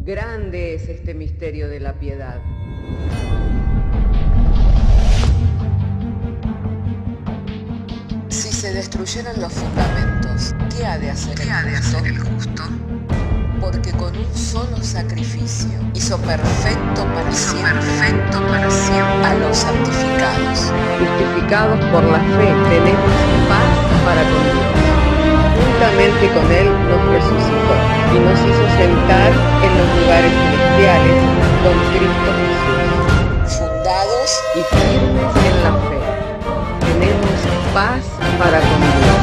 Grande es este misterio de la piedad. Si se destruyeran los fundamentos, ¿qué ha de hacer el justo? Porque con un solo sacrificio hizo perfecto para siempre a los santificados. Justificados por la fe, tenemos paz para con Dios. Juntamente con Él nos resucitó y nos hizo sentar en los lugares celestiales con Cristo Jesús. Fundados Y firmes en la fe, tenemos paz para con Dios.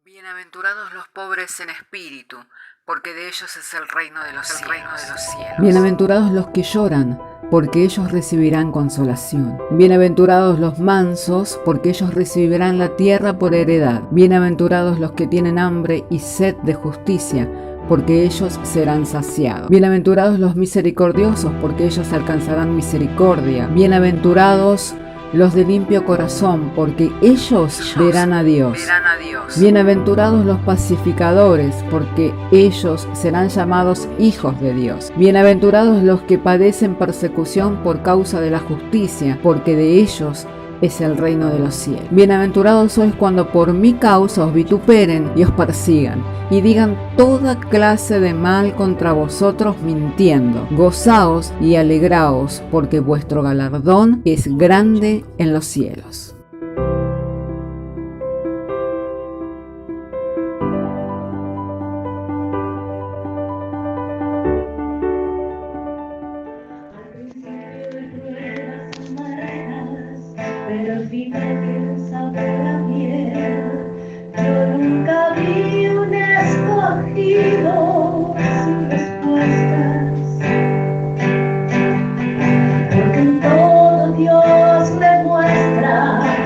Bienaventurados los pobres en espíritu, porque de ellos es el reino de los cielos. Bienaventurados los que lloran, porque ellos recibirán consolación. Bienaventurados los mansos, porque ellos recibirán la tierra por heredad. Bienaventurados los que tienen hambre y sed de justicia, porque ellos serán saciados. Bienaventurados los misericordiosos, porque ellos alcanzarán misericordia. Bienaventurados los de limpio corazón, porque ellos verán a Dios. Bienaventurados los pacificadores, porque ellos serán llamados hijos de Dios. Bienaventurados los que padecen persecución por causa de la justicia, porque de ellos es el reino de los cielos. Bienaventurados sois cuando por mi causa os vituperen y os persigan, y digan toda clase de mal contra vosotros mintiendo. Gozaos y alegraos, porque vuestro galardón es grande en los cielos. Pero al final que sabe la miel, yo nunca vi un escogido sin respuestas, porque en todo Dios me muestra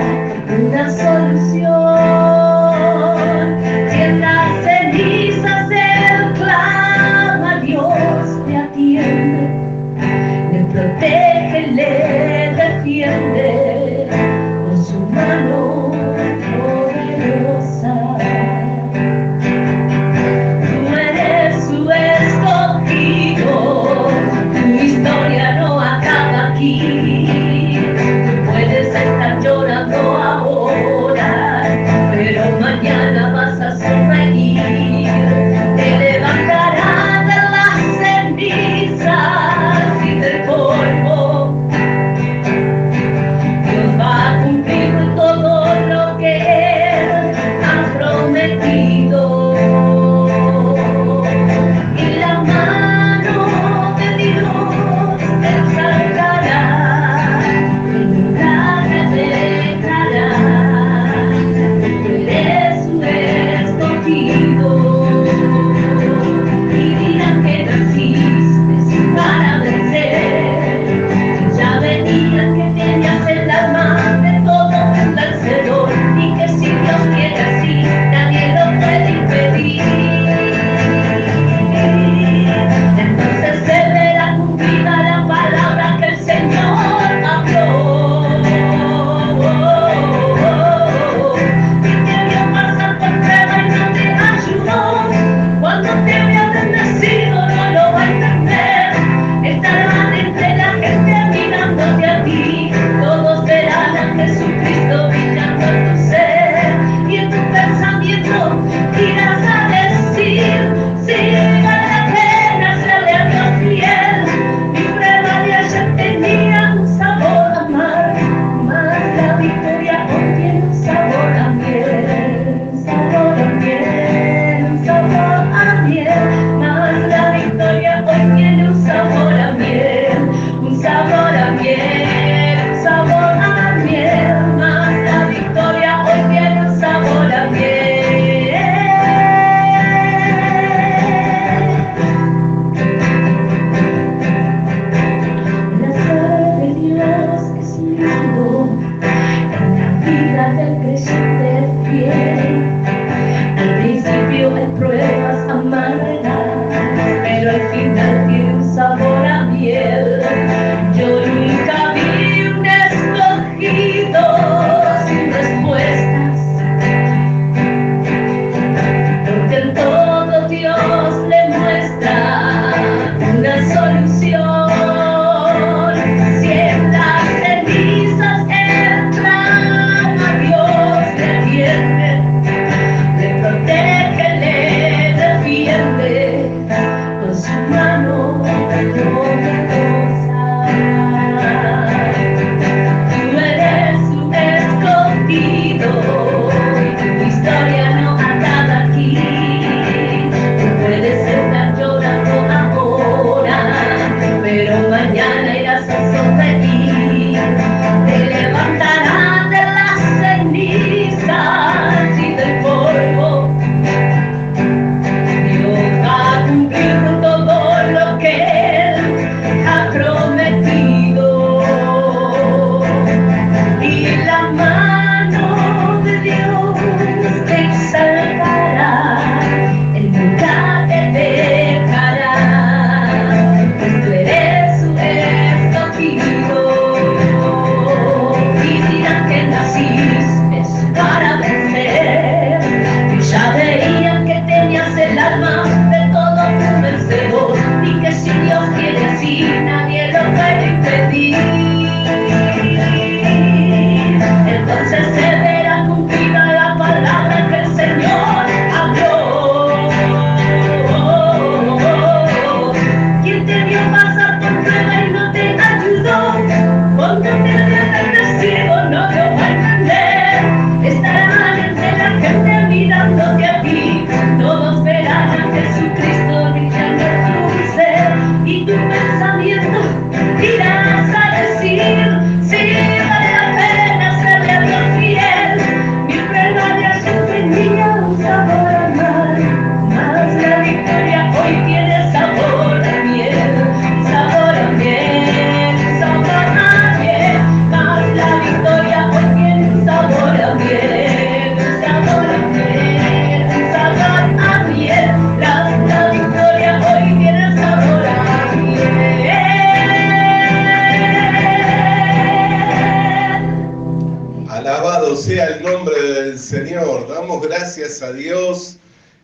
gracias a Dios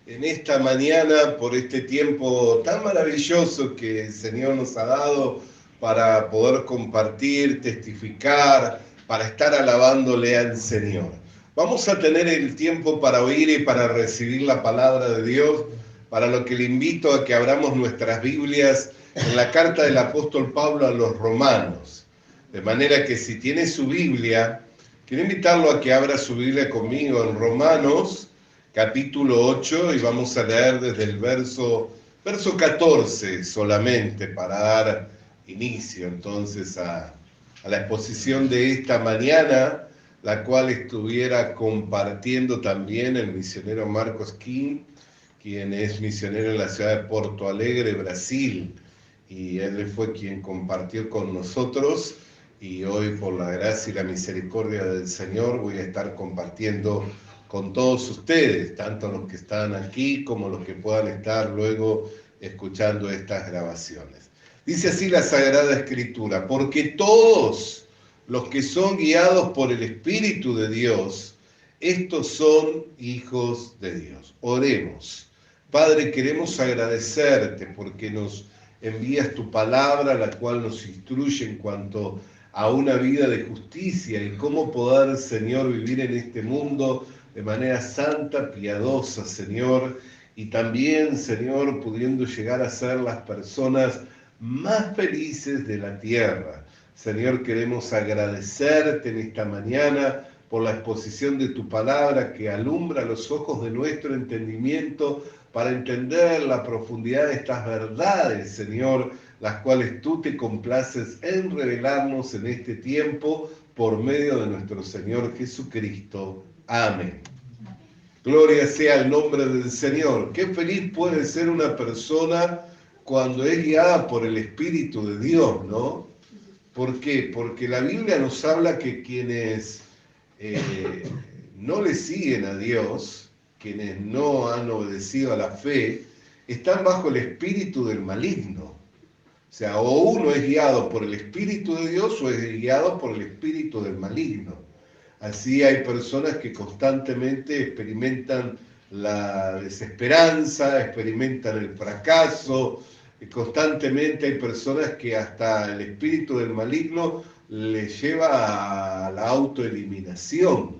en esta mañana por este tiempo tan maravilloso que el Señor nos ha dado para poder compartir, testificar, para estar alabándole al Señor. Vamos a tener el tiempo para oír y para recibir la palabra de Dios, para lo que le invito a que abramos nuestras Biblias en la carta del apóstol Pablo a los Romanos. De manera que si tiene su Biblia, quiero invitarlo a que abra su Biblia conmigo en Romanos, capítulo 8, y vamos a leer desde el verso 14 solamente, para dar inicio entonces a la exposición de esta mañana, la cual estuviera compartiendo también el misionero Marcos King, quien es misionero en la ciudad de Porto Alegre, Brasil, y él fue quien compartió con nosotros, y hoy por la gracia y la misericordia del Señor voy a estar compartiendo con todos ustedes, tanto los que están aquí como los que puedan estar luego escuchando estas grabaciones. Dice así la Sagrada Escritura: porque todos los que son guiados por el Espíritu de Dios, estos son hijos de Dios. Oremos. Padre, queremos agradecerte porque nos envías tu palabra, la cual nos instruye en cuanto a una vida de justicia y cómo poder, Señor, vivir en este mundo de manera santa, piadosa, Señor, y también, Señor, pudiendo llegar a ser las personas más felices de la tierra. Señor, queremos agradecerte en esta mañana por la exposición de tu palabra que alumbra los ojos de nuestro entendimiento para entender la profundidad de estas verdades, Señor, las cuales tú te complaces en revelarnos en este tiempo por medio de nuestro Señor Jesucristo. Amén. Gloria sea el nombre del Señor. Qué feliz puede ser una persona cuando es guiada por el Espíritu de Dios, ¿no? ¿Por qué? Porque la Biblia nos habla que quienes no le siguen a Dios, quienes no han obedecido a la fe, están bajo el espíritu del maligno. O sea, o uno es guiado por el Espíritu de Dios o es guiado por el espíritu del maligno. Así hay personas que constantemente experimentan la desesperanza, experimentan el fracaso, y constantemente hay personas que hasta el espíritu del maligno les lleva a la autoeliminación.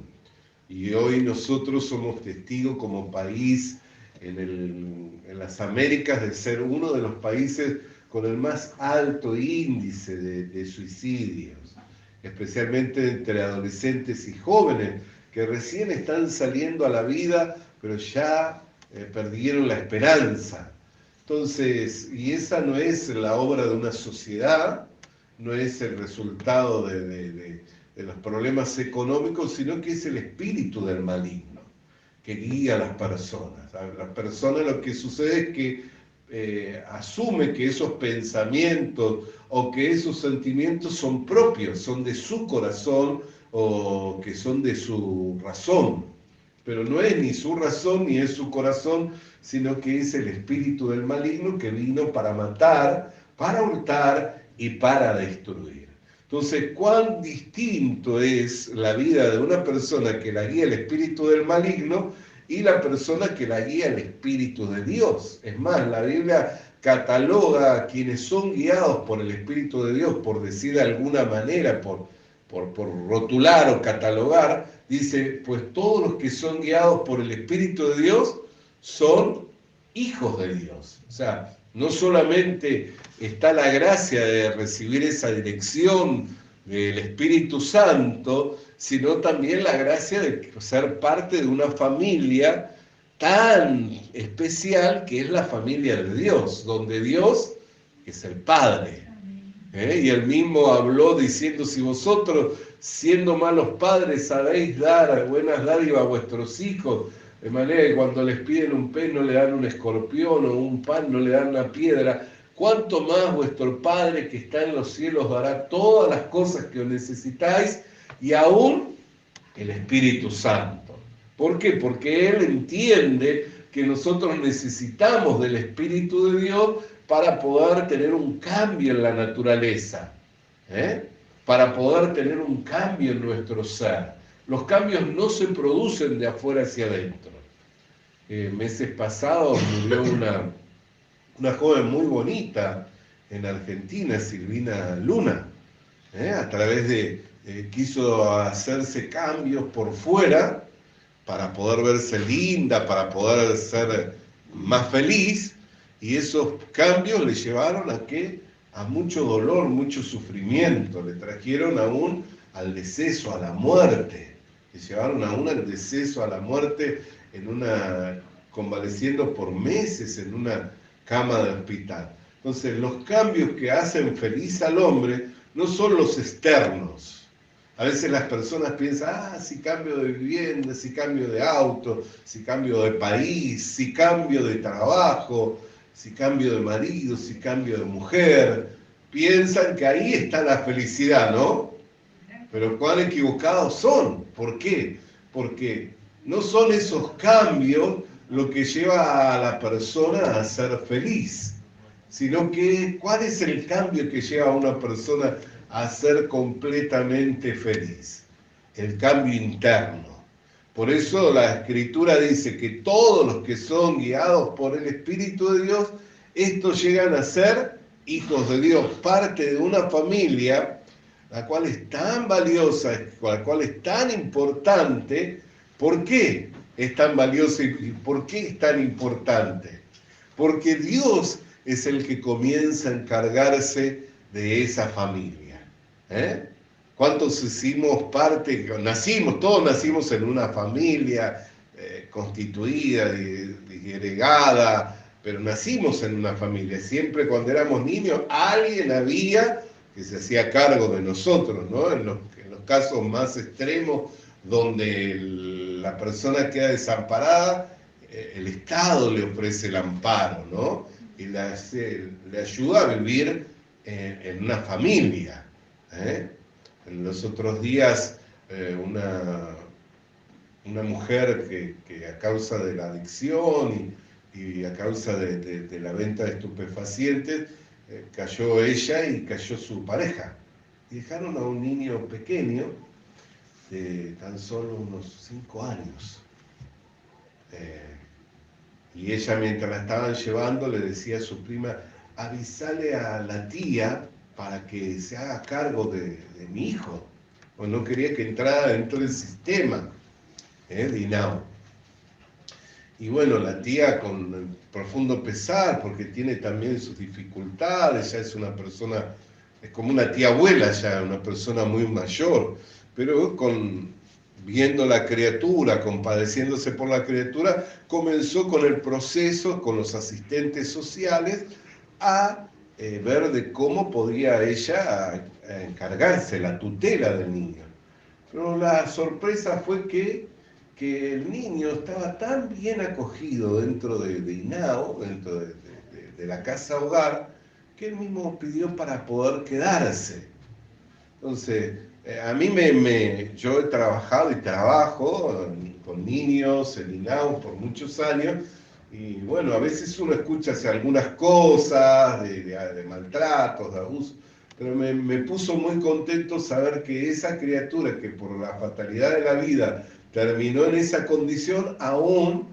Y hoy nosotros somos testigos como país en las Américas de ser uno de los países con el más alto índice de suicidios, especialmente entre adolescentes y jóvenes que recién están saliendo a la vida, pero ya perdieron la esperanza. Entonces, y esa no es la obra de una sociedad, no es el resultado de los problemas económicos, sino que es el espíritu del maligno que guía a las personas. A las personas lo que sucede es que asume que esos pensamientos o que esos sentimientos son propios, son de su corazón o que son de su razón. Pero no es ni su razón ni es su corazón, sino que es el espíritu del maligno que vino para matar, para hurtar y para destruir. Entonces, cuán distinto es la vida de una persona que la guía el espíritu del maligno y la persona que la guía el Espíritu de Dios. Es más, la Biblia cataloga a quienes son guiados por el Espíritu de Dios, por decir de alguna manera, por rotular o catalogar, dice, pues todos los que son guiados por el Espíritu de Dios son hijos de Dios. O sea, no solamente está la gracia de recibir esa dirección del Espíritu Santo, sino también la gracia de ser parte de una familia tan especial que es la familia de Dios, donde Dios es el Padre. Y él mismo habló diciendo, si vosotros, siendo malos padres, sabéis dar buenas dádivas a vuestros hijos, de manera que cuando les piden un pez no le dan un escorpión, o un pan no le dan una piedra, cuánto más vuestro Padre que está en los cielos dará todas las cosas que os necesitáis, y aún el Espíritu Santo. ¿Por qué? Porque Él entiende que nosotros necesitamos del Espíritu de Dios para poder tener un cambio en la naturaleza, para poder tener un cambio en nuestro ser. Los cambios no se producen de afuera hacia adentro. meses pasados murió una joven muy bonita en Argentina, Silvina Luna, a través de, quiso hacerse cambios por fuera para poder verse linda, para poder ser más feliz, y esos cambios le llevaron a mucho dolor, mucho sufrimiento, le trajeron aún al deceso, a la muerte, le llevaron aún al deceso, a la muerte, convaleciendo por meses en una cama de hospital. Entonces, los cambios que hacen feliz al hombre no son los externos. A veces las personas piensan, si cambio de vivienda, si cambio de auto, si cambio de país, si cambio de trabajo, si cambio de marido, si cambio de mujer. Piensan que ahí está la felicidad, ¿no? Pero cuán equivocados son. ¿Por qué? Porque no son esos cambios lo que lleva a la persona a ser feliz, sino que ¿cuál es el cambio que lleva a una persona a ser completamente feliz? El cambio interno. Por eso la Escritura dice que todos los que son guiados por el Espíritu de Dios, estos llegan a ser hijos de Dios, parte de una familia, la cual es tan valiosa, la cual es tan importante. ¿Por qué es tan valiosa y por qué es tan importante? Porque Dios es el que comienza a encargarse de esa familia. ¿Cuántos hicimos parte? Todos nacimos en una familia constituida, disgregada, pero nacimos en una familia. Siempre cuando éramos niños, alguien había que se hacía cargo de nosotros, ¿no? En los casos más extremos, donde la persona queda desamparada, el Estado le ofrece el amparo, ¿no? Y le ayuda a vivir en una familia. En los otros días, una mujer que a causa de la adicción y a causa de la venta de estupefacientes, cayó ella y cayó su pareja. Y dejaron a un niño pequeño, de tan solo unos 5 años. Y ella, mientras la estaban llevando, le decía a su prima, avísale a la tía para que se haga cargo de mi hijo. Pues no quería que entrara dentro del sistema de INAO. Y bueno, la tía con profundo pesar, porque tiene también sus dificultades, ya es una persona, es como una tía abuela ya, una persona muy mayor, pero viendo la criatura, compadeciéndose por la criatura, comenzó con el proceso, con los asistentes sociales, a ver de cómo podía ella encargarse, la tutela del niño. Pero la sorpresa fue que el niño estaba tan bien acogido dentro de INAO, dentro de la casa hogar, que él mismo pidió para poder quedarse. Entonces, a mí yo he trabajado y trabajo con niños en INAO por muchos años, y bueno, a veces uno escucha algunas cosas de maltratos, de abuso, pero me puso muy contento saber que esa criatura que por la fatalidad de la vida terminó en esa condición, aún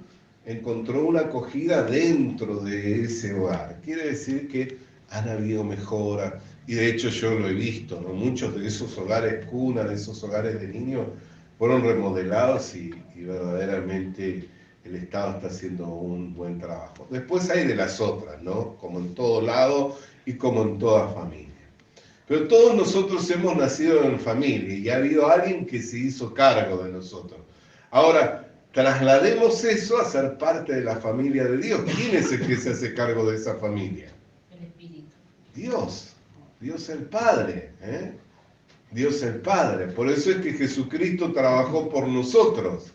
encontró una acogida dentro de ese hogar. Quiere decir que han habido mejoras, y de hecho yo lo he visto, ¿no? Muchos de esos hogares cuna, de esos hogares de niños, fueron remodelados y verdaderamente el Estado está haciendo un buen trabajo. Después hay de las otras, ¿no? Como en todo lado y como en toda familia. Pero todos nosotros hemos nacido en familia y ha habido alguien que se hizo cargo de nosotros. Ahora, traslademos eso a ser parte de la familia de Dios. ¿Quién es el que se hace cargo de esa familia? El Espíritu. Dios el Padre. Dios el Padre. Por eso es que Jesucristo trabajó por nosotros.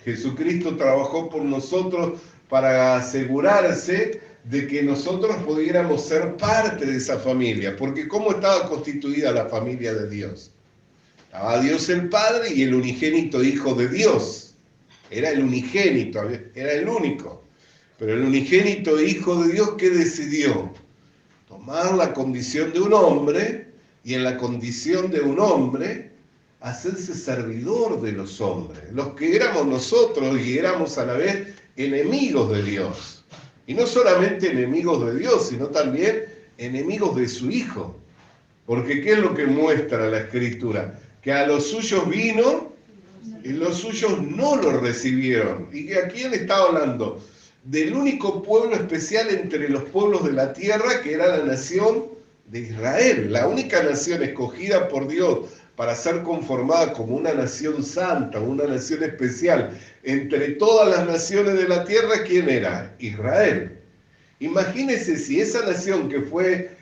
Jesucristo trabajó por nosotros para asegurarse de que nosotros pudiéramos ser parte de esa familia. Porque ¿cómo estaba constituida la familia de Dios? Estaba Dios el Padre y el unigénito Hijo de Dios. Era el unigénito, era el único. Pero el unigénito Hijo de Dios, ¿qué decidió? Tomar la condición de un hombre, y en la condición de un hombre hacerse servidor de los hombres, los que éramos nosotros y éramos a la vez enemigos de Dios. Y no solamente enemigos de Dios, sino también enemigos de su Hijo. Porque ¿qué es lo que muestra la Escritura? Que a los suyos vino y los suyos no lo recibieron. ¿Y a quién estaba hablando? Del único pueblo especial entre los pueblos de la tierra, que era la nación de Israel, la única nación escogida por Dios para ser conformada como una nación santa, una nación especial. Entre todas las naciones de la tierra, ¿quién era? Israel. Imagínense si esa nación que fue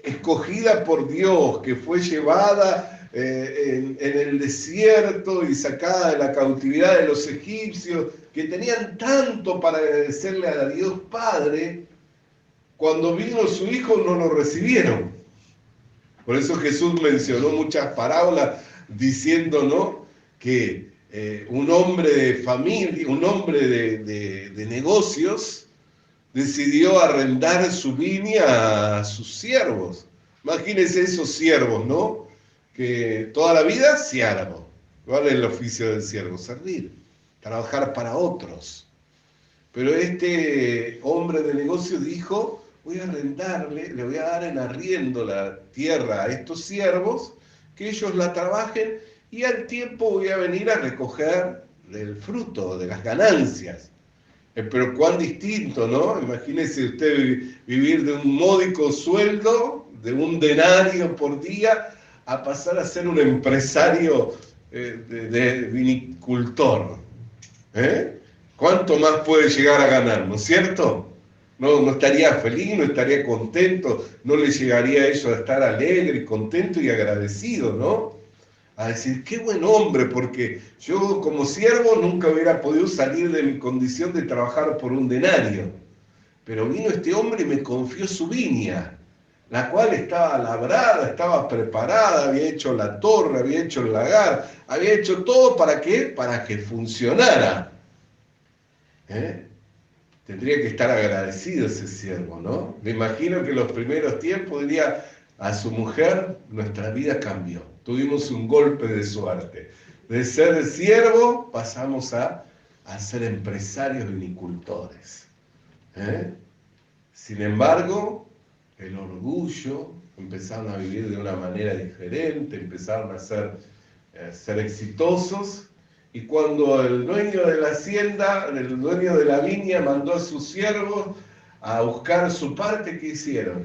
escogida por Dios, que fue llevada en el desierto y sacada de la cautividad de los egipcios, que tenían tanto para agradecerle a Dios Padre, cuando vino su Hijo no lo recibieron. Por eso Jesús mencionó muchas parábolas diciendo, ¿no?, que un hombre de familia, un hombre de negocios, decidió arrendar su viña a sus siervos. Imagínense esos siervos, ¿no?, que toda la vida siervo. ¿Cuál es el oficio del siervo? Servir, trabajar para otros. Pero este hombre de negocios dijo, voy a arrendarle, le voy a dar en arriendo la tierra a estos siervos, que ellos la trabajen y al tiempo voy a venir a recoger el fruto de las ganancias. Pero cuán distinto, ¿no? Imagínese usted vivir de un módico sueldo, de un denario por día, a pasar a ser un empresario de vinicultor. ¿Cuánto más puede llegar a ganar, no es cierto? No estaría feliz, no estaría contento, no le llegaría a eso a estar alegre, contento y agradecido, ¿no? A decir, qué buen hombre, porque yo como siervo nunca hubiera podido salir de mi condición de trabajar por un denario. Pero vino este hombre y me confió su viña, la cual estaba labrada, estaba preparada, había hecho la torre, había hecho el lagar, había hecho todo, ¿para qué? Para que funcionara. Tendría que estar agradecido ese siervo, ¿no? Me imagino que en los primeros tiempos diría a su mujer, nuestra vida cambió. Tuvimos un golpe de suerte. De ser siervo pasamos a ser empresarios vinicultores. Sin embargo, el orgullo, empezaron a vivir de una manera diferente, empezaron a ser exitosos. Y cuando el dueño de la hacienda, el dueño de la viña, mandó a sus siervos a buscar su parte, ¿qué hicieron?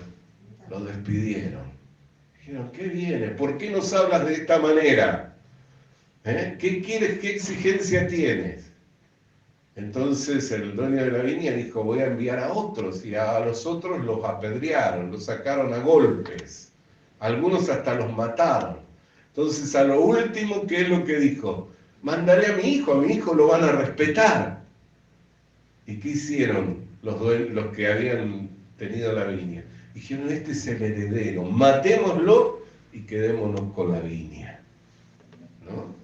Lo despidieron. Dijeron, ¿qué viene? ¿Por qué nos hablas de esta manera? ¿Qué quieres? ¿Qué exigencia tienes? Entonces el dueño de la viña dijo, voy a enviar a otros. Y a los otros los apedrearon, los sacaron a golpes. Algunos hasta los mataron. Entonces a lo último, ¿qué es lo que dijo? Mandaré a mi hijo lo van a respetar. ¿Y qué hicieron los que habían tenido la viña? Dijeron, este es el heredero, matémoslo y quedémonos con la viña, ¿no?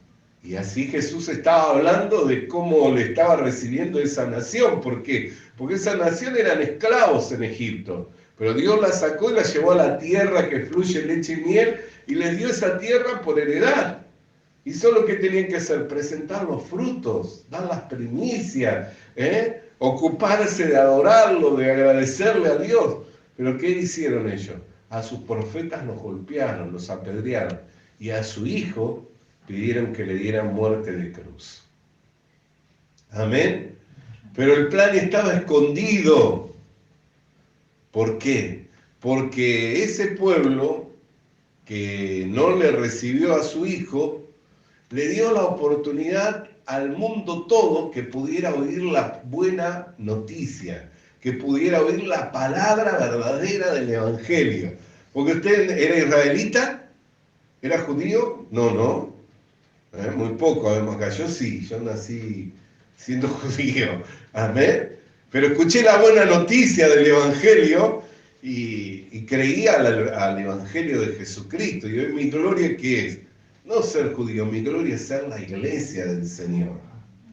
Y así Jesús estaba hablando de cómo le estaba recibiendo esa nación. ¿Por qué? Porque esa nación eran esclavos en Egipto, pero Dios la sacó y la llevó a la tierra que fluye leche y miel y les dio esa tierra por heredad. Y solo que tenían que hacer, presentar los frutos, dar las primicias, ocuparse de adorarlo, de agradecerle a Dios. Pero ¿qué hicieron ellos? A sus profetas los golpearon, los apedrearon, y a su hijo pidieron que le dieran muerte de cruz. Amén. Pero el plan estaba escondido. ¿Por qué? Porque ese pueblo que no le recibió a su hijo, le dio la oportunidad al mundo todo que pudiera oír la buena noticia, que pudiera oír la palabra verdadera del Evangelio. Porque usted era israelita, era judío, no, muy poco, además, yo sí, yo nací siendo judío, amén. Pero escuché la buena noticia del Evangelio y creí al Evangelio de Jesucristo. Y hoy mi gloria, ¿qué es? No ser judío, mi gloria es ser la iglesia del Señor.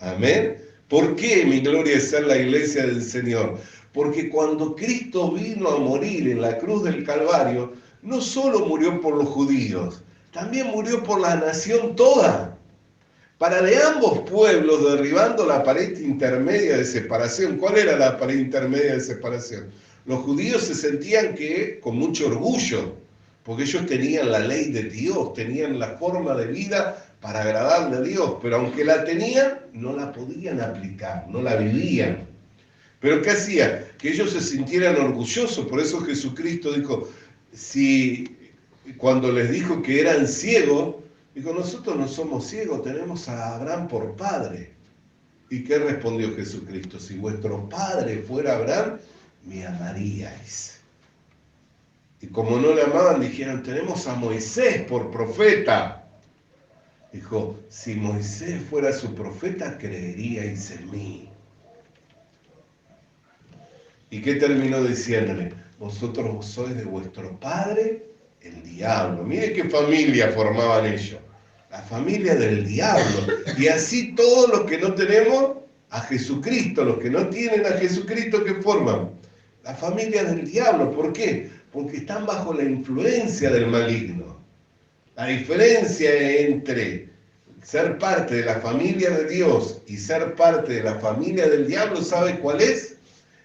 Amén. ¿Por qué mi gloria es ser la iglesia del Señor? Porque cuando Cristo vino a morir en la cruz del Calvario, no solo murió por los judíos, también murió por la nación toda. Para de ambos pueblos, derribando la pared intermedia de separación. ¿Cuál era la pared intermedia de separación? Los judíos se sentían que con mucho orgullo, porque ellos tenían la ley de Dios, tenían la forma de vida para agradarle a Dios, pero aunque la tenían, no la podían aplicar, no la vivían. ¿Pero qué hacía? Que ellos se sintieran orgullosos. Por eso Jesucristo dijo, cuando les dijo que eran ciegos, dijo, nosotros no somos ciegos, tenemos a Abraham por padre. ¿Y qué respondió Jesucristo? Si vuestro padre fuera Abraham, me amaríais. Y como no le amaban, dijeron, tenemos a Moisés por profeta. Dijo, si Moisés fuera su profeta, creeríais en mí. ¿Y qué terminó diciéndole? Vosotros sois de vuestro padre el diablo. Mire qué familia formaban ellos. La familia del diablo. Y así todos los que no tenemos a Jesucristo, los que no tienen a Jesucristo, ¿qué forman? La familia del diablo. ¿Por qué? Porque están bajo la influencia del maligno. La diferencia entre ser parte de la familia de Dios y ser parte de la familia del diablo, ¿sabe cuál es?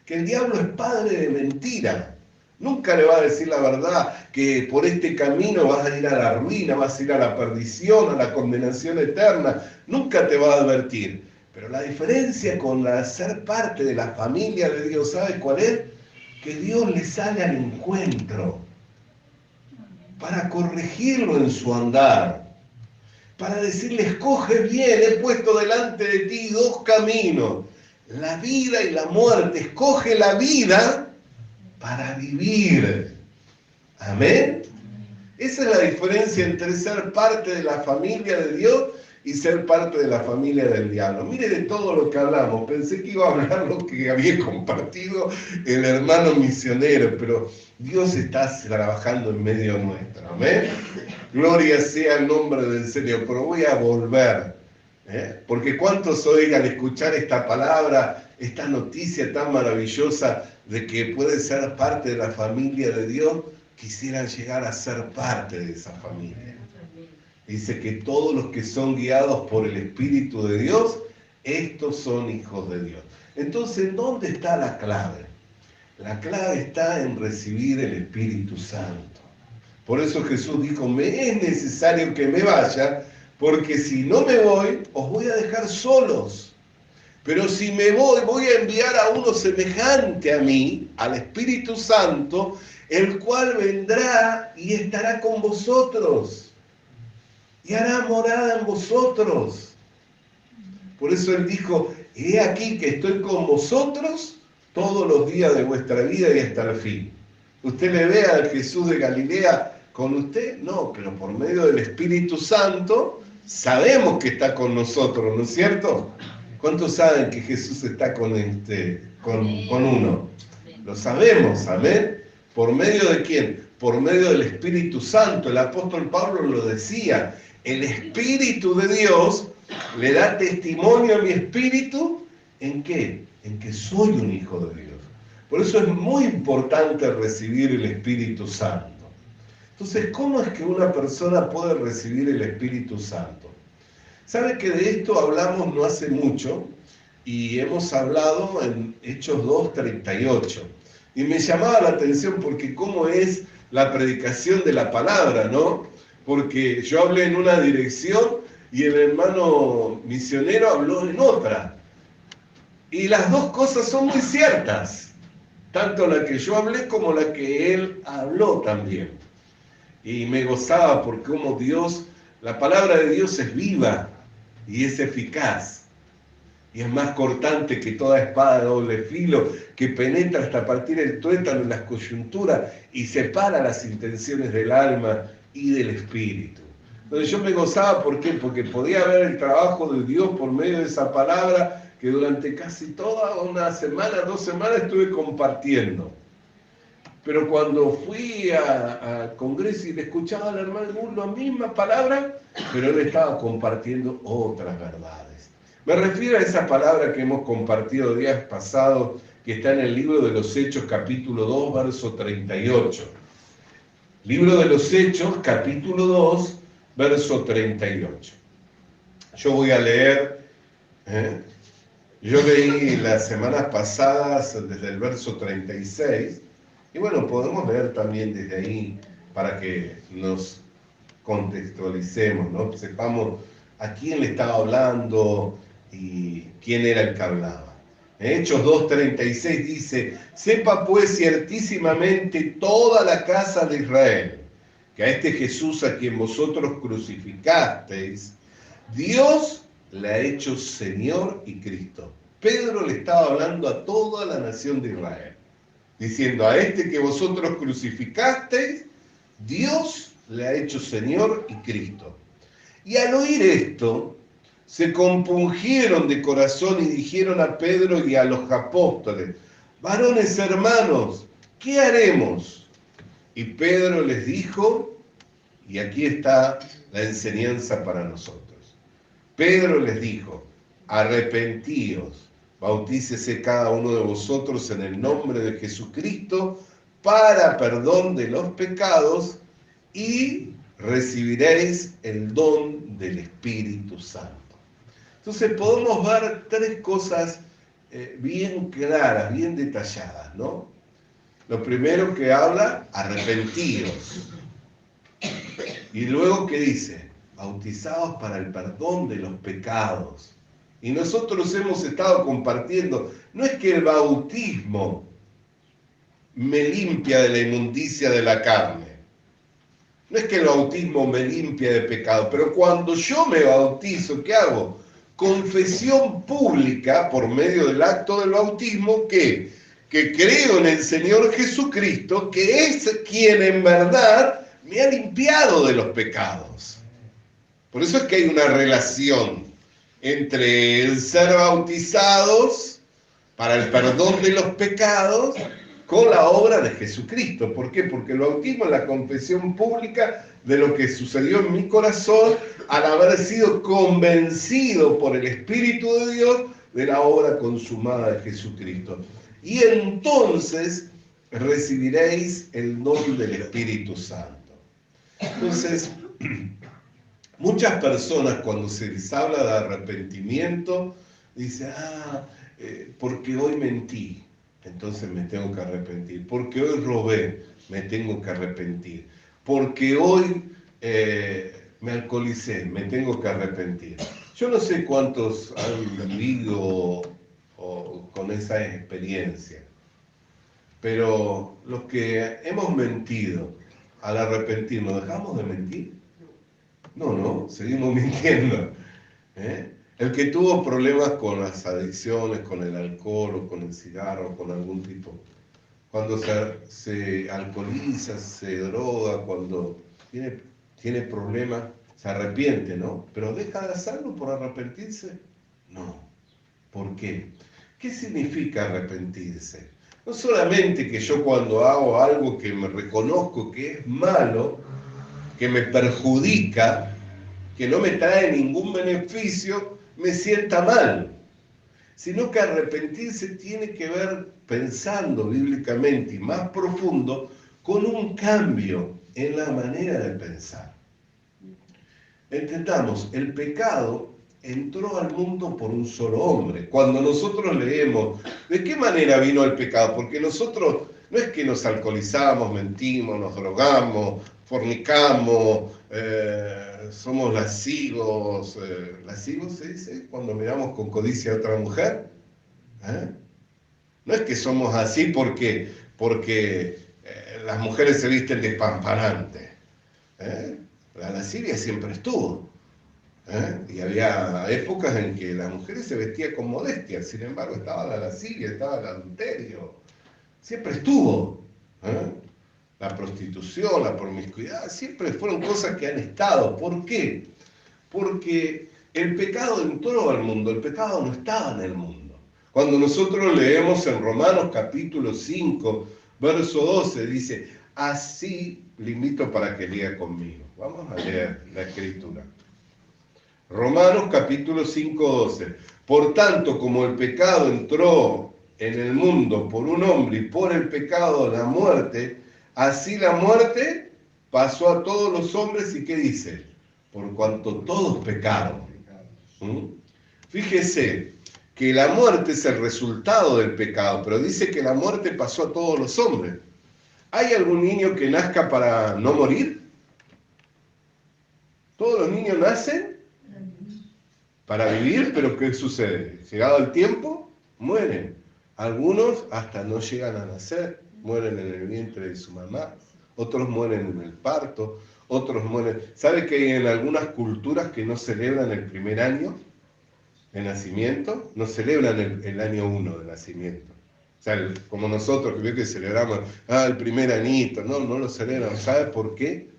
Que el diablo es padre de mentira. Nunca le va a decir la verdad, que por este camino vas a ir a la ruina, vas a ir a la perdición, a la condenación eterna. Nunca te va a advertir. Pero la diferencia con ser parte de la familia de Dios, ¿sabes cuál es? Que Dios le sale al encuentro para corregirlo en su andar, para decirle, escoge bien, he puesto delante de ti dos caminos, la vida y la muerte, escoge la vida para vivir. Amén. Esa es la diferencia entre ser parte de la familia de Dios y ser parte de la familia del diablo. Mire de todo lo que hablamos, pensé que iba a hablar lo que había compartido el hermano misionero, pero Dios está trabajando en medio nuestro. Amén. Gloria sea el nombre del Señor, pero voy a volver. Porque cuántos hoy al escuchar esta palabra, esta noticia tan maravillosa de que puede ser parte de la familia de Dios, quisieran llegar a ser parte de esa familia. Dice que todos los que son guiados por el Espíritu de Dios, estos son hijos de Dios. Entonces, ¿dónde está la clave? La clave está en recibir el Espíritu Santo. Por eso Jesús dijo, me es necesario que me vaya, porque si no me voy, os voy a dejar solos. Pero si me voy a enviar a uno semejante a mí, al Espíritu Santo, el cual vendrá y estará con vosotros. Y hará morada en vosotros. Por eso Él dijo, he aquí que estoy con vosotros todos los días de vuestra vida y hasta el fin. ¿Usted le ve al Jesús de Galilea con usted? No, pero por medio del Espíritu Santo sabemos que está con nosotros, ¿no es cierto? ¿Cuántos saben que Jesús está con uno? Lo sabemos, amén. ¿Por medio de quién? Por medio del Espíritu Santo. El apóstol Pablo lo decía, el Espíritu de Dios le da testimonio a mi espíritu, ¿en qué? En que soy un hijo de Dios. Por eso es muy importante recibir el Espíritu Santo. Entonces, ¿cómo es que una persona puede recibir el Espíritu Santo? ¿Sabe que de esto hablamos no hace mucho? Y hemos hablado en Hechos 2:38. Y me llamaba la atención porque cómo es la predicación de la palabra, ¿no? Porque yo hablé en una dirección y el hermano misionero habló en otra. Y las dos cosas son muy ciertas. Tanto la que yo hablé como la que él habló también. Y me gozaba por cómo Dios, la palabra de Dios es viva y es eficaz. Y es más cortante que toda espada de doble filo, que penetra hasta partir el tuétano en las coyunturas y separa las intenciones del alma y del espíritu. Entonces yo me gozaba, ¿por qué? Porque podía ver el trabajo de Dios por medio de esa palabra que durante casi toda una semana, 2 semanas estuve compartiendo. Pero cuando fui al congreso y le escuchaba al hermano la misma palabra, pero él estaba compartiendo otras verdades. Me refiero a esa palabra que hemos compartido días pasados, que está en el libro de los Hechos, capítulo 2, verso 38. Libro de los Hechos, capítulo 2, verso 38. Yo voy a leer, yo leí las semanas pasadas desde el verso 36, y bueno, podemos leer también desde ahí para que nos contextualicemos, ¿no? Sepamos a quién le estaba hablando y quién era el que hablaba. En Hechos 2:36 dice: sepa pues ciertísimamente toda la casa de Israel, que a este Jesús a quien vosotros crucificasteis, Dios le ha hecho Señor y Cristo. Pedro le estaba hablando a toda la nación de Israel, diciendo: a este que vosotros crucificasteis, Dios le ha hecho Señor y Cristo. Y al oír esto, se compungieron de corazón y dijeron a Pedro y a los apóstoles: varones hermanos, ¿qué haremos? Y Pedro les dijo, y aquí está la enseñanza para nosotros. Pedro les dijo: arrepentíos, bautícese cada uno de vosotros en el nombre de Jesucristo para perdón de los pecados y recibiréis el don del Espíritu Santo. Entonces podemos ver tres cosas bien claras, bien detalladas, ¿no? Lo primero que habla: arrepentíos. Y luego que dice: bautizados para el perdón de los pecados. Y nosotros hemos estado compartiendo, no es que el bautismo me limpia de la inmundicia de la carne, no es que el bautismo me limpia de pecado, pero cuando yo me bautizo, ¿qué hago? Confesión pública por medio del acto del bautismo que creo en el Señor Jesucristo, que es quien en verdad me ha limpiado de los pecados. Por eso es que hay una relación entre el ser bautizados para el perdón de los pecados con la obra de Jesucristo. ¿Por qué? Porque el bautismo es la confesión pública de lo que sucedió en mi corazón al haber sido convencido por el Espíritu de Dios de la obra consumada de Jesucristo. Y entonces recibiréis el don del Espíritu Santo. Entonces, muchas personas cuando se les habla de arrepentimiento, dicen: porque hoy mentí, entonces me tengo que arrepentir. Porque hoy robé, me tengo que arrepentir. Porque hoy me alcoholicé, me tengo que arrepentir. Yo no sé cuántos han vivido con esa experiencia, pero los que hemos mentido, al arrepentirnos, ¿dejamos de mentir? No, seguimos mintiendo. El que tuvo problemas con las adicciones, con el alcohol o con el cigarro, con algún tipo, cuando se alcoholiza, se droga, cuando tiene problemas, se arrepiente, ¿no? Pero ¿deja de hacerlo por arrepentirse? No. ¿Por qué? ¿Qué significa arrepentirse? No solamente que yo cuando hago algo que me reconozco que es malo, que me perjudica, que no me trae ningún beneficio, me sienta mal, sino que arrepentirse tiene que ver, pensando bíblicamente y más profundo, con un cambio en la manera de pensar. Entendamos, el pecado entró al mundo por un solo hombre. Cuando nosotros leemos, ¿de qué manera vino el pecado? Porque nosotros no es que nos alcoholizamos, mentimos, nos drogamos, fornicamos, somos lascivos. ¿Lascivos se dice cuando miramos con codicia a otra mujer? No es que somos así porque las mujeres se visten despampanantes. La lascivia siempre estuvo. Y había épocas en que las mujeres se vestían con modestia, sin embargo estaba la lascivia, estaba el adulterio, siempre estuvo. La prostitución, la promiscuidad, siempre fueron cosas que han estado. ¿Por qué? Porque el pecado entró al mundo, el pecado no estaba en el mundo. Cuando nosotros leemos en Romanos capítulo 5, verso 12, dice: así, le invito para que lea conmigo. Vamos a leer la escritura. Romanos capítulo 5, 12. Por tanto, como el pecado entró en el mundo por un hombre y por el pecado la muerte, así la muerte pasó a todos los hombres. ¿Y qué dice? por cuanto todos pecaron. Fíjese que la muerte es el resultado del pecado, pero dice que la muerte pasó a todos los hombres. ¿Hay algún niño que nazca para no morir? ¿Todos los niños nacen para vivir? Pero ¿qué sucede? Llegado el tiempo, mueren. Algunos hasta no llegan a nacer, mueren en el vientre de su mamá. Otros mueren en el parto, otros mueren. ¿Sabe que hay en algunas culturas que no celebran el primer año de nacimiento? No celebran el año 1 de nacimiento. O sea, como nosotros que veo que celebramos el primer añito, no lo celebran. ¿Sabe por qué?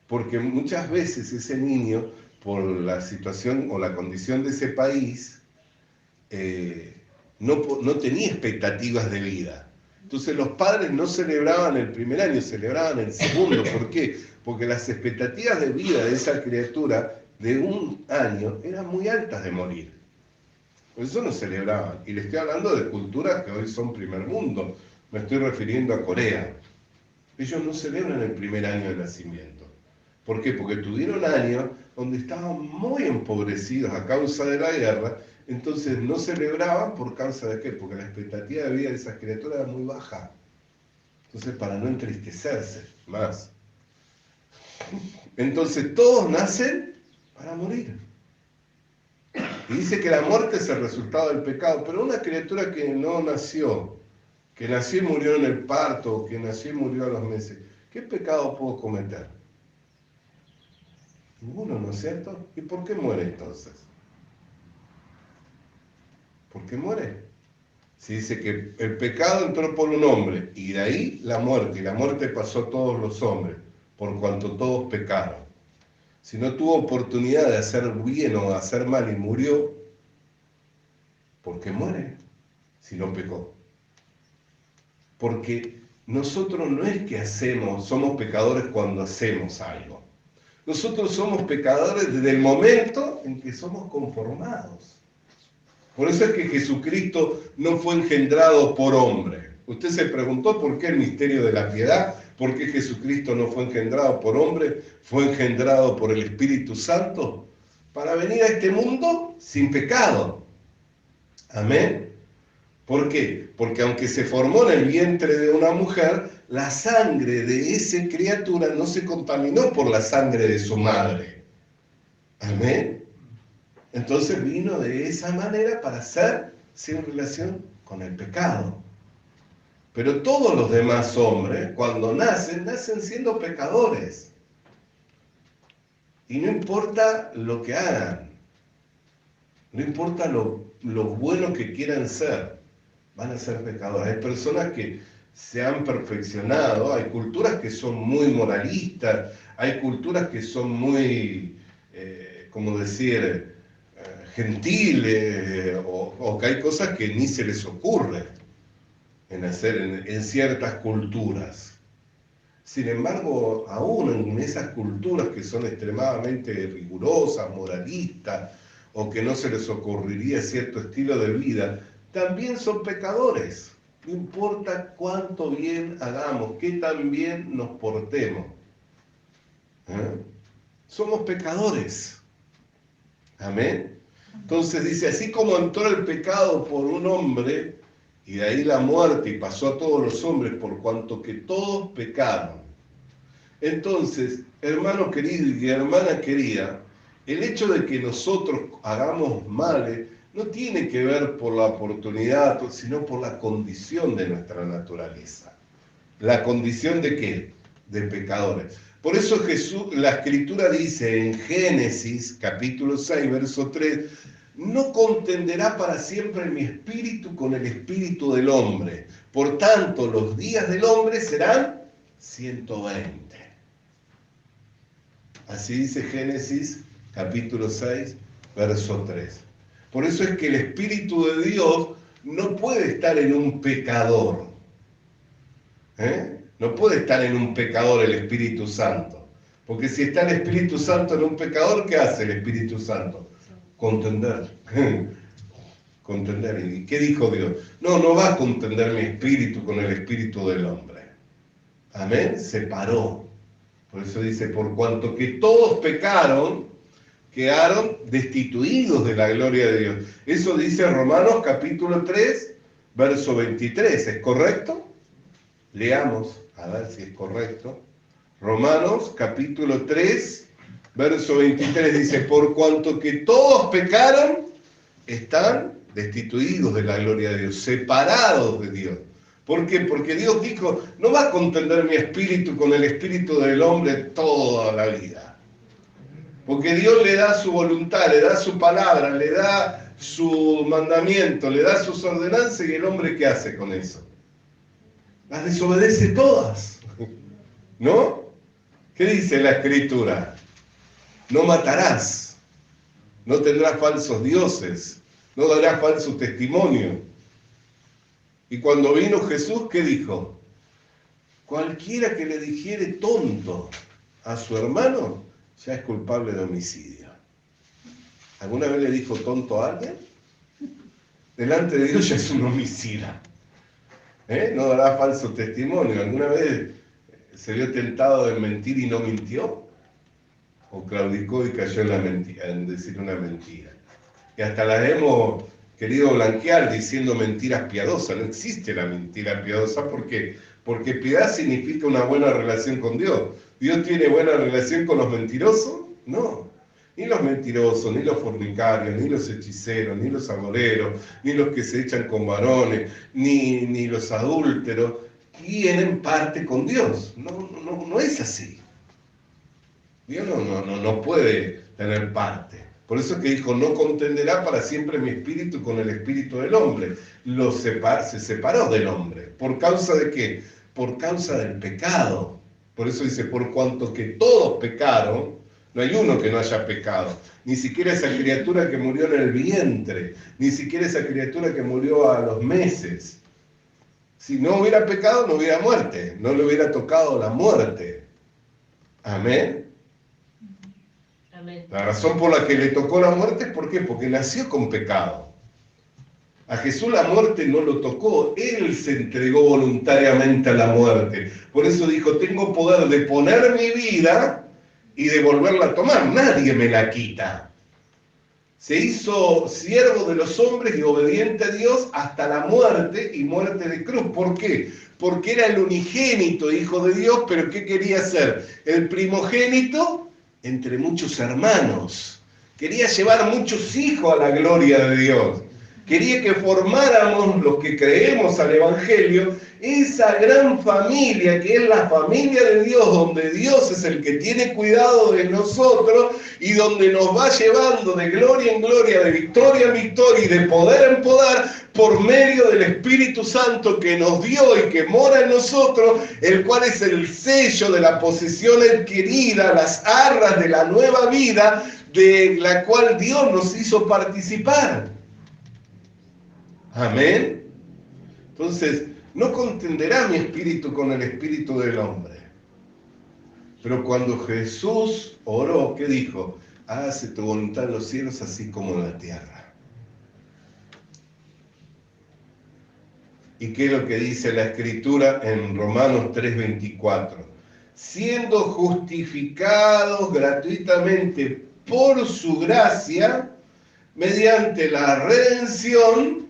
Porque muchas veces ese niño, por la situación o la condición de ese país, no tenía expectativas de vida. Entonces los padres no celebraban el primer año, celebraban el segundo. ¿Por qué? Porque las expectativas de vida de esa criatura de 1 año eran muy altas de morir. Por eso no celebraban. Y le estoy hablando de culturas que hoy son primer mundo. Me estoy refiriendo a Corea. Ellos no celebran el primer año de nacimiento. ¿Por qué? Porque tuvieron años donde estaban muy empobrecidos a causa de la guerra. Entonces no celebraban por causa de qué, porque la expectativa de vida de esas criaturas era muy baja. Entonces para no entristecerse más. Entonces todos nacen para morir. Y dice que la muerte es el resultado del pecado, pero una criatura que no nació, que nació y murió en el parto, que nació y murió a los meses, ¿qué pecado pudo cometer? Ninguno, ¿no es cierto? ¿Y por qué muere entonces? ¿Por qué muere? Se dice que el pecado entró por un hombre, y de ahí la muerte, y la muerte pasó a todos los hombres, por cuanto todos pecaron. Si no tuvo oportunidad de hacer bien o de hacer mal y murió, ¿por qué muere? Si no pecó. Porque nosotros no es que somos pecadores cuando hacemos algo. Nosotros somos pecadores desde el momento en que somos conformados. Por eso es que Jesucristo no fue engendrado por hombre. ¿Usted se preguntó por qué el misterio de la piedad? ¿Por qué Jesucristo no fue engendrado por hombre? Fue engendrado por el Espíritu Santo para venir a este mundo sin pecado. Amén. ¿Por qué? Porque aunque se formó en el vientre de una mujer, la sangre de esa criatura no se contaminó por la sangre de su madre. Amén. Entonces vino de esa manera para ser sin relación con el pecado. Pero todos los demás hombres, cuando nacen siendo pecadores. Y no importa lo que hagan, no importa lo bueno que quieran ser, van a ser pecadores. Hay personas que se han perfeccionado, hay culturas que son muy moralistas, hay culturas que son muy, gentiles, o que hay cosas que ni se les ocurre en hacer en ciertas culturas. Sin embargo, aún en esas culturas que son extremadamente rigurosas, moralistas, o que no se les ocurriría cierto estilo de vida, también son pecadores. No importa cuánto bien hagamos, qué tan bien nos portemos. Somos pecadores. Amén. Entonces dice, así como entró el pecado por un hombre, y de ahí la muerte, y pasó a todos los hombres, por cuanto que todos pecaron. Entonces, hermano querido y hermana querida, el hecho de que nosotros hagamos males no tiene que ver por la oportunidad, sino por la condición de nuestra naturaleza. ¿La condición de qué? De pecadores. Por eso la Escritura dice en Génesis, capítulo 6, verso 3, no contenderá para siempre mi espíritu con el espíritu del hombre. Por tanto, los días del hombre serán 120. Así dice Génesis, capítulo 6, verso 3. Por eso es que el Espíritu de Dios no puede estar en un pecador. No puede estar en un pecador el Espíritu Santo. Porque si está el Espíritu Santo en un pecador, ¿qué hace el Espíritu Santo? Contender. Contender. ¿Y qué dijo Dios? No va a contender mi espíritu con el espíritu del hombre. Amén. Separó. Por eso dice, por cuanto que todos pecaron, quedaron destituidos de la gloria de Dios. Eso dice Romanos capítulo 3, verso 23. ¿Es correcto? Leamos, a ver si es correcto. Romanos capítulo 3, verso 23 dice, por cuanto que todos pecaron, están destituidos de la gloria de Dios, separados de Dios. ¿Por qué? Porque Dios dijo, no va a contender mi espíritu con el espíritu del hombre toda la vida. Porque Dios le da su voluntad, le da su palabra, le da su mandamiento, le da sus ordenanzas, y el hombre ¿qué hace con eso? Las desobedece todas, ¿no? ¿Qué dice la Escritura? No matarás, no tendrás falsos dioses, no darás falso testimonio. Y cuando vino Jesús, ¿qué dijo? Cualquiera que le dijere tonto a su hermano, ya es culpable de homicidio. ¿Alguna vez le dijo tonto a alguien? Delante de Dios ya es un homicida. No dará falso testimonio. ¿Alguna vez se vio tentado de mentir y no mintió? ¿O claudicó y cayó en la mentira, en decir una mentira? Y hasta las hemos querido blanquear diciendo mentiras piadosas. No existe la mentira piadosa. ¿Por qué? Porque piedad significa una buena relación con Dios. ¿Dios tiene buena relación con los mentirosos? No. Ni los mentirosos, ni los fornicarios, ni los hechiceros, ni los agoreros, ni los que se echan con varones, ni los adúlteros, tienen parte con Dios. No es así. Dios no puede tener parte. Por eso es que dijo, no contenderá para siempre mi espíritu con el espíritu del hombre. Se separó del hombre. ¿Por causa de qué? Por causa del pecado. Por eso dice, por cuanto que todos pecaron, no hay uno que no haya pecado. Ni siquiera esa criatura que murió en el vientre, ni siquiera esa criatura que murió a los meses. Si no hubiera pecado, no hubiera muerte, no le hubiera tocado la muerte. Amén. Amén. La razón por la que le tocó la muerte es ¿por qué? Porque nació con pecado. A Jesús la muerte no lo tocó, Él se entregó voluntariamente a la muerte. Por eso dijo, tengo poder de poner mi vida y de volverla a tomar, nadie me la quita. Se hizo siervo de los hombres y obediente a Dios hasta la muerte y muerte de cruz. ¿Por qué? Porque era el unigénito hijo de Dios, pero ¿qué quería ser? El primogénito entre muchos hermanos. Quería llevar muchos hijos a la gloria de Dios. Quería que formáramos los que creemos al Evangelio esa gran familia que es la familia de Dios, donde Dios es el que tiene cuidado de nosotros y donde nos va llevando de gloria en gloria, de victoria en victoria y de poder en poder por medio del Espíritu Santo que nos dio y que mora en nosotros, el cual es el sello de la posesión adquirida, las arras de la nueva vida de la cual Dios nos hizo participar. Amén. Entonces, no contenderá mi espíritu con el espíritu del hombre. Pero cuando Jesús oró, ¿qué dijo? Hágase tu voluntad en los cielos así como en la tierra. ¿Y qué es lo que dice la Escritura en Romanos 3:24? Siendo justificados gratuitamente por su gracia, mediante la redención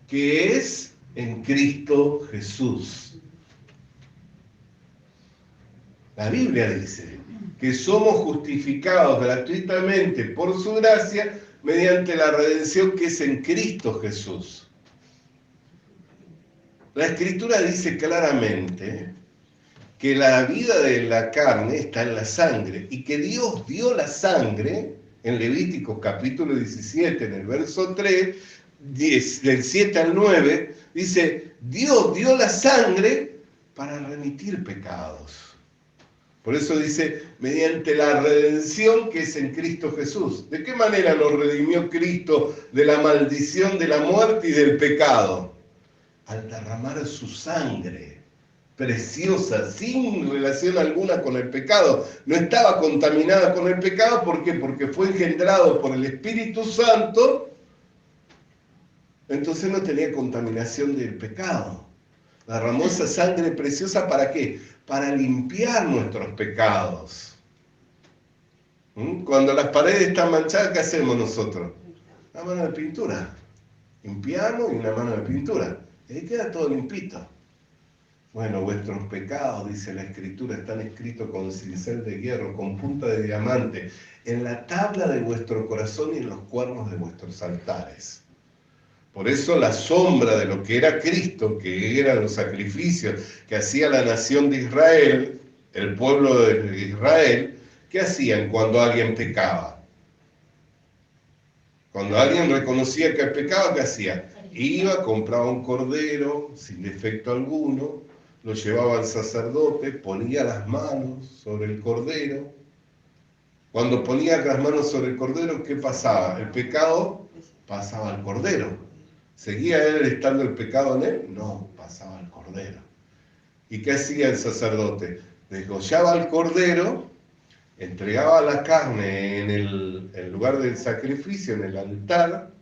que es en Cristo Jesús. La Biblia dice que somos justificados gratuitamente por su gracia mediante la redención que es en Cristo Jesús. La Escritura dice claramente que la vida de la carne está en la sangre y que Dios dio la sangre en Levíticos capítulo 17, en el verso 3, del 7 al 9, dice, Dios dio la sangre para remitir pecados. Por eso dice, mediante la redención que es en Cristo Jesús. ¿De qué manera nos redimió Cristo de la maldición de la muerte y del pecado? Al derramar su sangre preciosa, sin relación alguna con el pecado. No estaba contaminada con el pecado, ¿por qué? Porque fue engendrado por el Espíritu Santo. Entonces no tenía contaminación del pecado. Derramó esa sangre preciosa ¿para qué? Para limpiar nuestros pecados. Cuando las paredes están manchadas, ¿qué hacemos nosotros? Una mano de pintura. Limpiamos y una mano de pintura. Y ahí queda todo limpito. Bueno, vuestros pecados, dice la Escritura, están escritos con cincel de hierro, con punta de diamante, en la tabla de vuestro corazón y en los cuernos de vuestros altares. Por eso la sombra de lo que era Cristo, que eran los sacrificios que hacía la nación de Israel, el pueblo de Israel, ¿qué hacían cuando alguien pecaba? Cuando alguien reconocía que pecaba, ¿qué hacía? Iba, compraba un cordero sin defecto alguno, lo llevaba al sacerdote, ponía las manos sobre el cordero. Cuando ponía las manos sobre el cordero, ¿qué pasaba? El pecado pasaba al cordero. ¿Seguía él estando el pecado en él? No, pasaba al cordero. ¿Y qué hacía el sacerdote? Degollaba al cordero, entregaba la carne en el lugar del sacrificio, en el altar,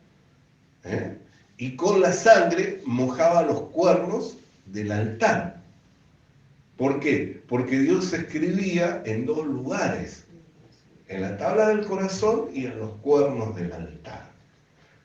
y con la sangre mojaba los cuernos del altar. ¿Por qué? Porque Dios escribía en dos lugares, en la tabla del corazón y en los cuernos del altar.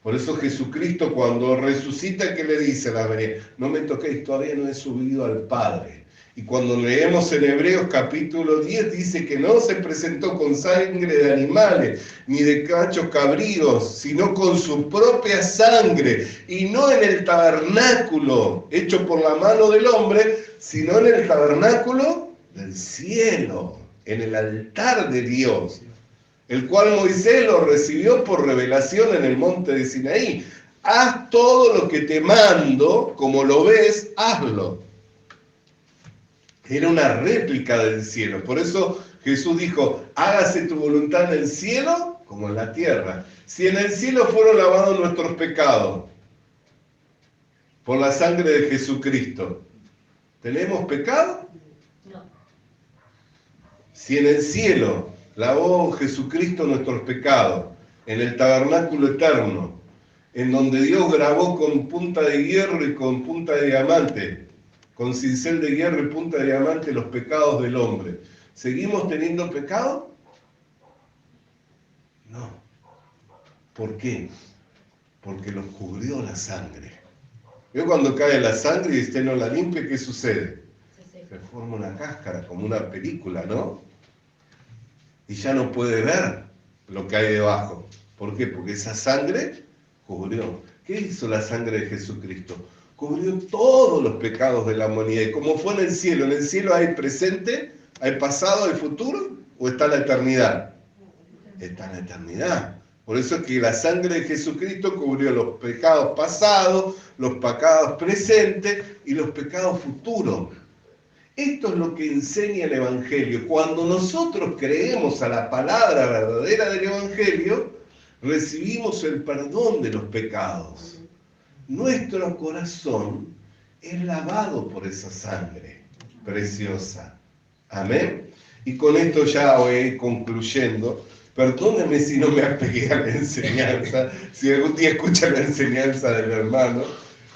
Por eso Jesucristo cuando resucita, ¿qué le dice a la María? No me toquéis, todavía no he subido al Padre. Y cuando leemos en Hebreos capítulo 10, dice que no se presentó con sangre de animales, ni de machos cabríos, sino con su propia sangre, y no en el tabernáculo hecho por la mano del hombre, sino en el tabernáculo del cielo, en el altar de Dios, el cual Moisés lo recibió por revelación en el monte de Sinaí. Haz todo lo que te mando, como lo ves, hazlo. Era una réplica del cielo. Por eso Jesús dijo, hágase tu voluntad en el cielo como en la tierra. Si en el cielo fueron lavados nuestros pecados por la sangre de Jesucristo, ¿tenemos pecado? No. Si en el cielo lavó Jesucristo nuestros pecados, en el tabernáculo eterno, en donde Dios grabó con punta de hierro y con punta de diamante, con cincel de hierro y punta de diamante los pecados del hombre, ¿seguimos teniendo pecado? No. ¿Por qué? Porque los cubrió la sangre. ¿Ve cuando cae la sangre y usted no la limpia, qué sucede? Se forma una cáscara, como una película, ¿no? Y ya no puede ver lo que hay debajo. ¿Por qué? Porque esa sangre cubrió. ¿Qué hizo la sangre de Jesucristo? Cubrió todos los pecados de la humanidad. ¿Y cómo fue en el cielo? ¿En el cielo hay presente, hay pasado, hay futuro? ¿O está la eternidad? Está en la eternidad. Por eso es que la sangre de Jesucristo cubrió los pecados pasados, los pecados presentes y los pecados futuros. Esto es lo que enseña el Evangelio. Cuando nosotros creemos a la palabra verdadera del Evangelio, recibimos el perdón de los pecados. Nuestro corazón es lavado por esa sangre preciosa. Amén. Y con esto ya voy concluyendo. Perdóneme si no me apegué a la enseñanza, si algún día escucha la enseñanza del hermano,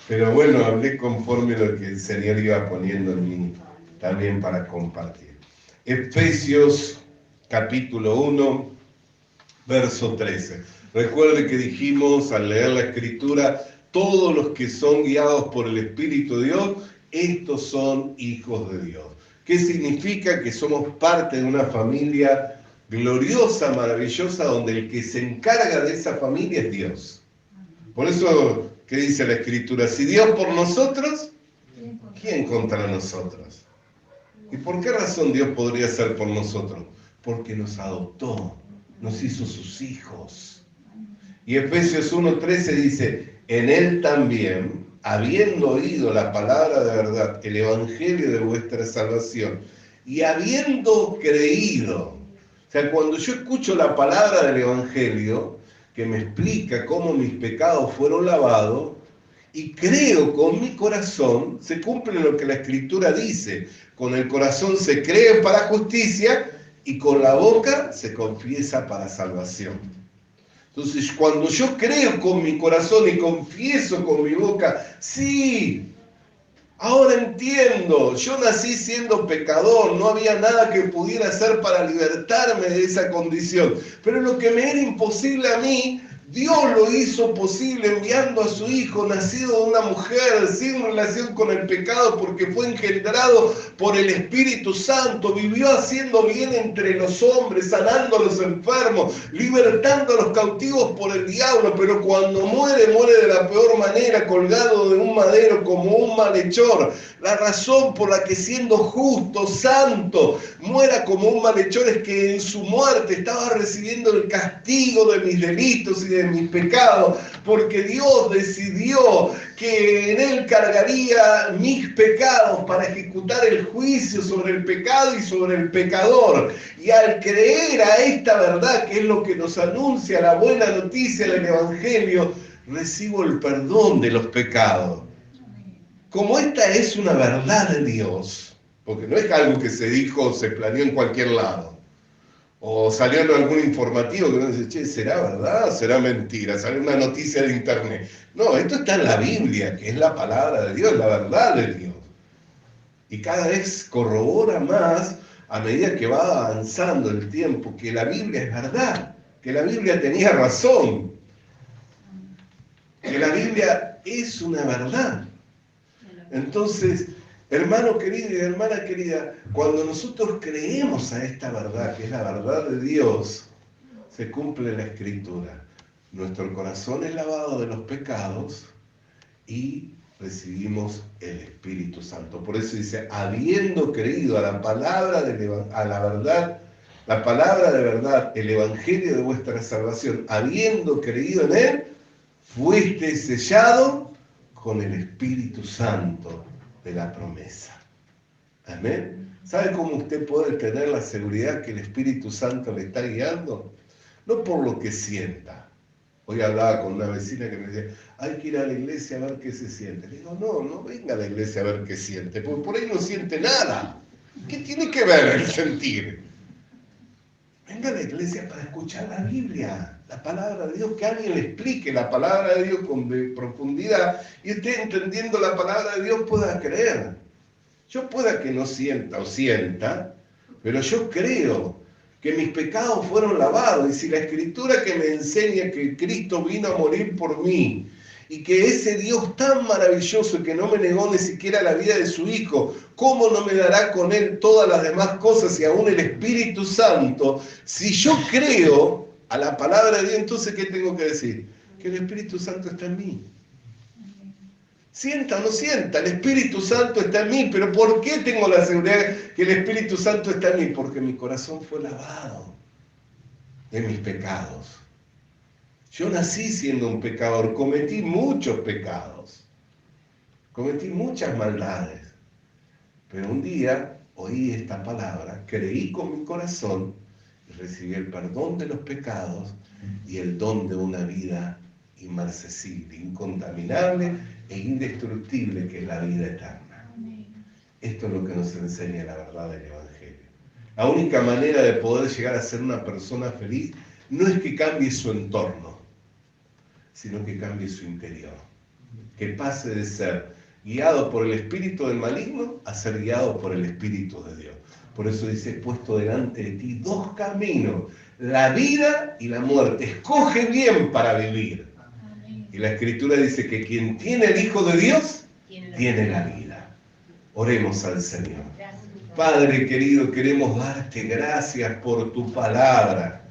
pero bueno, hablé conforme a lo que el Señor iba poniendo en mí también para compartir. Efesios capítulo 1, verso 13. Recuerde que dijimos al leer la Escritura, todos los que son guiados por el Espíritu de Dios, estos son hijos de Dios. ¿Qué significa? Que somos parte de una familia gloriosa, maravillosa, donde el que se encarga de esa familia es Dios. Por eso, ¿qué dice la Escritura? Si Dios por nosotros, ¿quién contra nosotros? ¿Y por qué razón Dios podría ser por nosotros? Porque nos adoptó, nos hizo sus hijos. Y Efesios 1:13 dice, en Él también, habiendo oído la palabra de verdad, el evangelio de vuestra salvación, y habiendo creído. O sea, cuando yo escucho la palabra del evangelio, que me explica cómo mis pecados fueron lavados, y creo con mi corazón, se cumple lo que la Escritura dice. Con el corazón se cree para justicia, y con la boca se confiesa para salvación. Entonces, cuando yo creo con mi corazón y confieso con mi boca, sí, Ahora entiendo, yo nací siendo pecador, no había nada que pudiera hacer para libertarme de esa condición. Pero lo que me era imposible a mí, Dios lo hizo posible enviando a su Hijo, nacido de una mujer, sin relación con el pecado, porque fue engendrado por el Espíritu Santo, vivió haciendo bien entre los hombres, sanando a los enfermos, libertando a los cautivos por el diablo, pero cuando muere, muere de la peor manera, colgado de un madero como un malhechor. La razón por la que siendo justo, santo, muera como un malhechor es que en su muerte estaba recibiendo el castigo de mis delitos y de mis pecados, porque Dios decidió que en Él cargaría mis pecados para ejecutar el juicio sobre el pecado y sobre el pecador. Y al creer a esta verdad, que es lo que nos anuncia la buena noticia del Evangelio, recibo el perdón de los pecados. Como esta es una verdad de Dios, porque no es algo que se dijo o se planeó en cualquier lado, o salió en algún informativo que uno dice, che, ¿será verdad o será mentira? Sale una noticia de internet. No, esto está en la Biblia, que es la palabra de Dios, la verdad de Dios. Y cada vez corrobora más a medida que va avanzando el tiempo, que la Biblia es verdad, que la Biblia tenía razón, que la Biblia es una verdad. Entonces, hermano querido y hermana querida, cuando nosotros creemos a esta verdad, que es la verdad de Dios, se cumple la Escritura. Nuestro corazón es lavado de los pecados y recibimos el Espíritu Santo. Por eso dice, habiendo creído a la palabra a la verdad, la palabra de verdad, el Evangelio de vuestra salvación, habiendo creído en él, fuiste sellado con el Espíritu Santo de la promesa. Amén. ¿Sabe cómo usted puede tener la seguridad que el Espíritu Santo le está guiando? No por lo que sienta. Hoy hablaba con una vecina que me decía, hay que ir a la iglesia a ver qué se siente. Le digo, no venga a la iglesia a ver qué siente, porque por ahí no siente nada. ¿Qué tiene que ver el sentir? Venga a la iglesia para escuchar la Biblia, la palabra de Dios, que alguien le explique la palabra de Dios con profundidad y usted, entendiendo la palabra de Dios, pueda creer. Yo pueda que no sienta o sienta, pero yo creo que mis pecados fueron lavados. Y si la Escritura que me enseña que Cristo vino a morir por mí, y que ese Dios tan maravilloso que no me negó ni siquiera la vida de su Hijo, ¿cómo no me dará con Él todas las demás cosas y aún el Espíritu Santo? Si yo creo a la palabra de Dios, entonces ¿qué tengo que decir? Que el Espíritu Santo está en mí. Sienta o no sienta, el Espíritu Santo está en mí. ¿Pero por qué tengo la seguridad que el Espíritu Santo está en mí? Porque mi corazón fue lavado de mis pecados. Yo nací siendo un pecador, cometí muchos pecados, cometí muchas maldades, pero un día oí esta palabra, creí con mi corazón y recibí el perdón de los pecados y el don de una vida inmarcesible, incontaminable e indestructible, que es la vida eterna. Esto es lo que nos enseña la verdad del Evangelio. La única manera de poder llegar a ser una persona feliz no es que cambie su entorno, sino que cambie su interior, que pase de ser guiado por el espíritu del maligno a ser guiado por el Espíritu de Dios. Por eso dice, he puesto delante de ti dos caminos, la vida y la muerte. Escoge bien para vivir. Y la Escritura dice que quien tiene el Hijo de Dios, tiene la vida. Oremos al Señor. Padre querido, queremos darte gracias por tu palabra,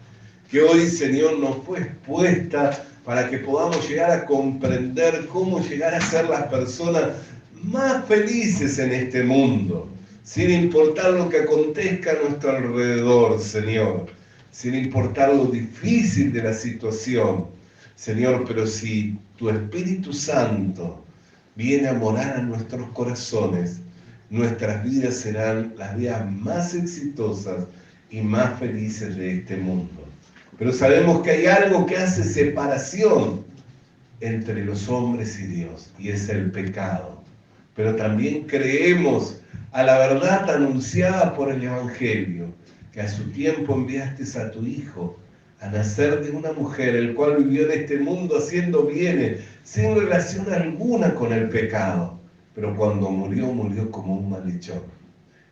que hoy, Señor, nos fue expuesta para que podamos llegar a comprender cómo llegar a ser las personas más felices en este mundo, sin importar lo que acontezca a nuestro alrededor, Señor, sin importar lo difícil de la situación, Señor, pero si tu Espíritu Santo viene a morar a nuestros corazones, nuestras vidas serán las vidas más exitosas y más felices de este mundo. Pero sabemos que hay algo que hace separación entre los hombres y Dios, y es el pecado. Pero también creemos a la verdad anunciada por el Evangelio, que a su tiempo enviaste a tu Hijo a nacer de una mujer, el cual vivió en este mundo haciendo bienes, sin relación alguna con el pecado, pero cuando murió, murió como un malhechor.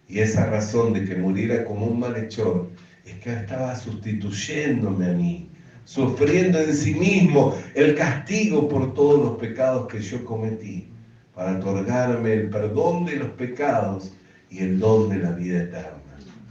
Y esa razón de que muriera como un malhechor es que estaba sustituyéndome a mí, sufriendo en sí mismo el castigo por todos los pecados que yo cometí, para otorgarme el perdón de los pecados y el don de la vida eterna.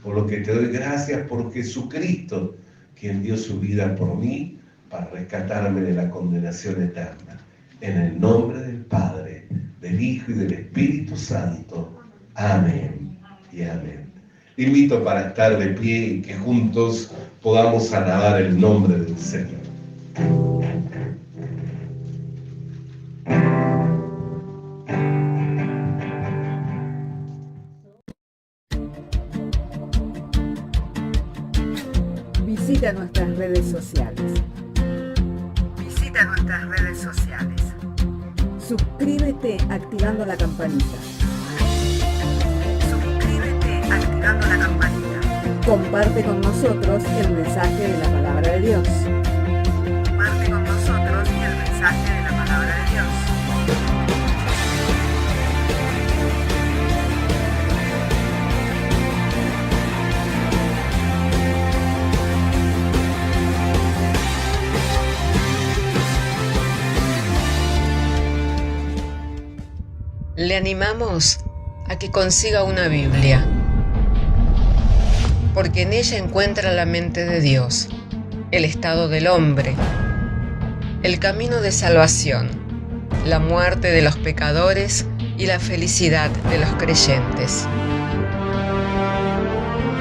Por lo que te doy gracias por Jesucristo, quien dio su vida por mí para rescatarme de la condenación eterna. En el nombre del Padre, del Hijo y del Espíritu Santo. Amén y amén. Te invito para estar de pie y que juntos podamos alabar el nombre del Señor. Visita nuestras redes sociales. Visita nuestras redes sociales. Suscríbete activando la campanita. Suscríbete activando la campanita. Comparte con nosotros el mensaje de la palabra de Dios. Comparte con nosotros el mensaje de la palabra de Dios. Le animamos a que consiga una Biblia, porque en ella encuentra la mente de Dios, el estado del hombre, el camino de salvación, la muerte de los pecadores y la felicidad de los creyentes.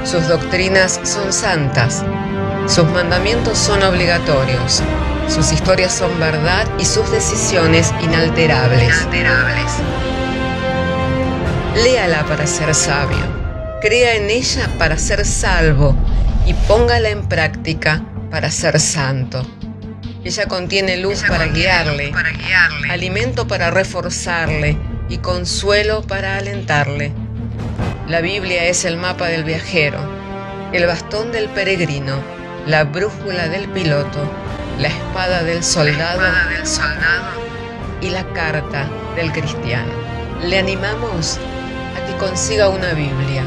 Sus doctrinas son santas, sus mandamientos son obligatorios, sus historias son verdad y sus decisiones inalterables. Léala para ser sabio, crea en ella para ser salvo y póngala en práctica para ser santo. Ella contiene luz para guiarle, alimento para reforzarle y consuelo para alentarle. La Biblia es el mapa del viajero, el bastón del peregrino, la brújula del piloto, la espada del soldado y la carta del cristiano. Le animamos a que consiga una Biblia,